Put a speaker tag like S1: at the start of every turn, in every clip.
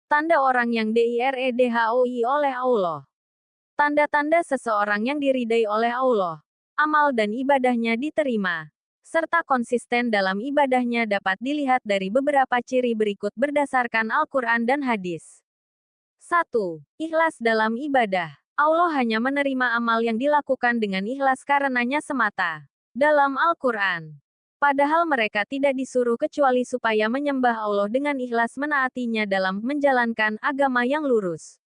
S1: Tanda orang yang diridhoi oleh Allah. Tanda-tanda seseorang yang diridai oleh Allah. Amal dan ibadahnya diterima. Serta konsisten dalam ibadahnya dapat dilihat dari beberapa ciri berikut berdasarkan Al-Quran dan hadis. 1. Ikhlas dalam ibadah. Allah hanya menerima amal yang dilakukan dengan ikhlas karenanya semata. Dalam Al-Quran. Padahal mereka tidak disuruh kecuali supaya menyembah Allah dengan ikhlas menaatinya dalam menjalankan agama yang lurus.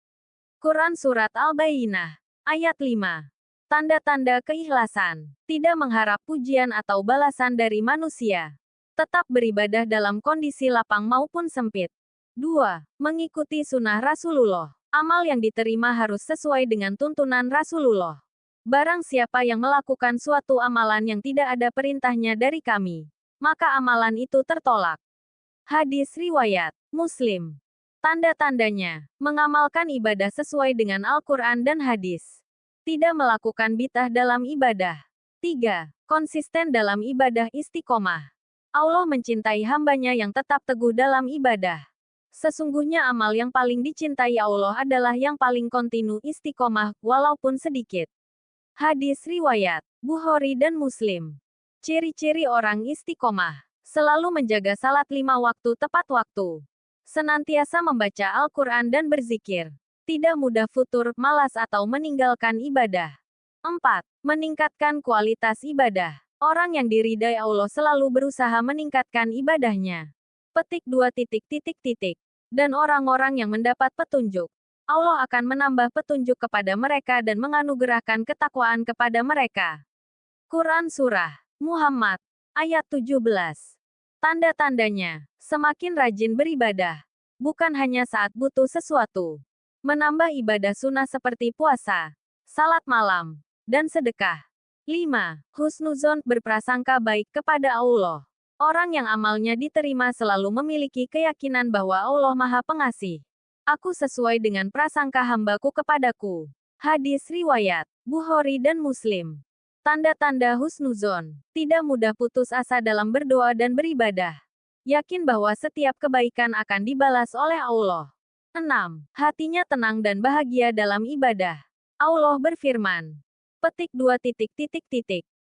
S1: Quran Surat Al-Bayyinah. Ayat 5. Tanda-tanda keikhlasan. Tidak mengharap pujian atau balasan dari manusia. Tetap beribadah dalam kondisi lapang maupun sempit. 2. Mengikuti sunnah Rasulullah. Amal yang diterima harus sesuai dengan tuntunan Rasulullah. Barang siapa yang melakukan suatu amalan yang tidak ada perintahnya dari kami, maka amalan itu tertolak. Hadis riwayat Muslim. Tanda-tandanya, mengamalkan ibadah sesuai dengan Al-Quran dan hadis. Tidak melakukan bid'ah dalam ibadah. 3. Konsisten dalam ibadah istiqomah. Allah mencintai hambanya yang tetap teguh dalam ibadah. Sesungguhnya amal yang paling dicintai Allah adalah yang paling kontinu istiqomah, walaupun sedikit. Hadis riwayat Bukhari dan Muslim. Ciri-ciri orang istiqomah. Selalu menjaga salat 5 waktu tepat waktu. Senantiasa membaca Al-Quran dan berzikir. Tidak mudah futur, malas atau meninggalkan ibadah. 4. Meningkatkan kualitas ibadah. Orang yang diridai Allah selalu berusaha meningkatkan ibadahnya. Petik 2. Dan orang-orang yang mendapat petunjuk. Allah akan menambah petunjuk kepada mereka dan menganugerahkan ketakwaan kepada mereka. Quran Surah Muhammad. Ayat 17. Tanda-tandanya. Semakin rajin beribadah. Bukan hanya saat butuh sesuatu. Menambah ibadah sunnah seperti puasa, salat malam, dan sedekah. 5. Husnuzon, berprasangka baik kepada Allah. Orang yang amalnya diterima selalu memiliki keyakinan bahwa Allah Maha Pengasih. Aku sesuai dengan prasangka hambaku kepadaku. Hadis riwayat Bukhari dan Muslim. Tanda-tanda husnuzon. Tidak mudah putus asa dalam berdoa dan beribadah. Yakin bahwa setiap kebaikan akan dibalas oleh Allah. 6. Hatinya tenang dan bahagia dalam ibadah. Allah berfirman. Petik 2.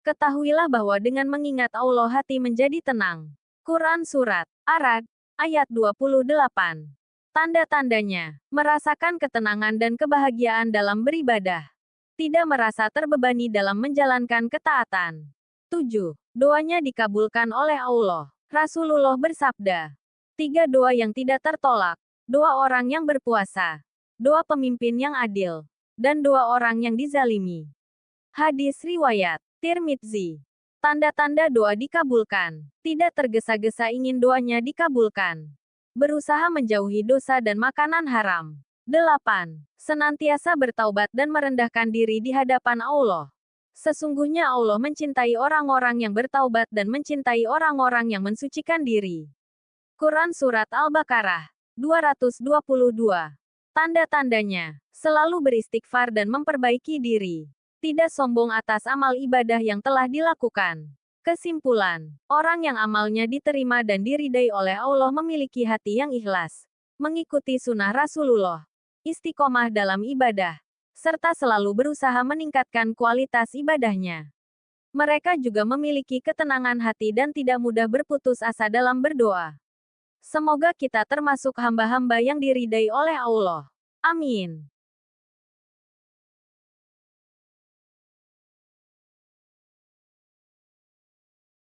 S1: Ketahuilah bahwa dengan mengingat Allah hati menjadi tenang. Quran Surat Ar-Ra'd, ayat 28. Tanda-tandanya, merasakan ketenangan dan kebahagiaan dalam beribadah. Tidak merasa terbebani dalam menjalankan ketaatan. 7. Doanya dikabulkan oleh Allah. Rasulullah bersabda. 3 doa yang tidak tertolak. Doa orang yang berpuasa. Doa pemimpin yang adil. Dan doa orang yang dizalimi. Hadis riwayat Tirmidzi. Tanda-tanda doa dikabulkan. Tidak tergesa-gesa ingin doanya dikabulkan. Berusaha menjauhi dosa dan makanan haram. 8. Senantiasa bertaubat dan merendahkan diri di hadapan Allah. Sesungguhnya Allah mencintai orang-orang yang bertaubat dan mencintai orang-orang yang mensucikan diri. Quran Surat Al-Baqarah 222. Tanda-tandanya, selalu beristighfar dan memperbaiki diri. Tidak sombong atas amal ibadah yang telah dilakukan. Kesimpulan, orang yang amalnya diterima dan diridai oleh Allah memiliki hati yang ikhlas, mengikuti sunnah Rasulullah, istiqomah dalam ibadah, serta selalu berusaha meningkatkan kualitas ibadahnya. Mereka juga memiliki ketenangan hati dan tidak mudah berputus asa dalam berdoa. Semoga kita termasuk hamba-hamba yang diridai oleh Allah. Amin.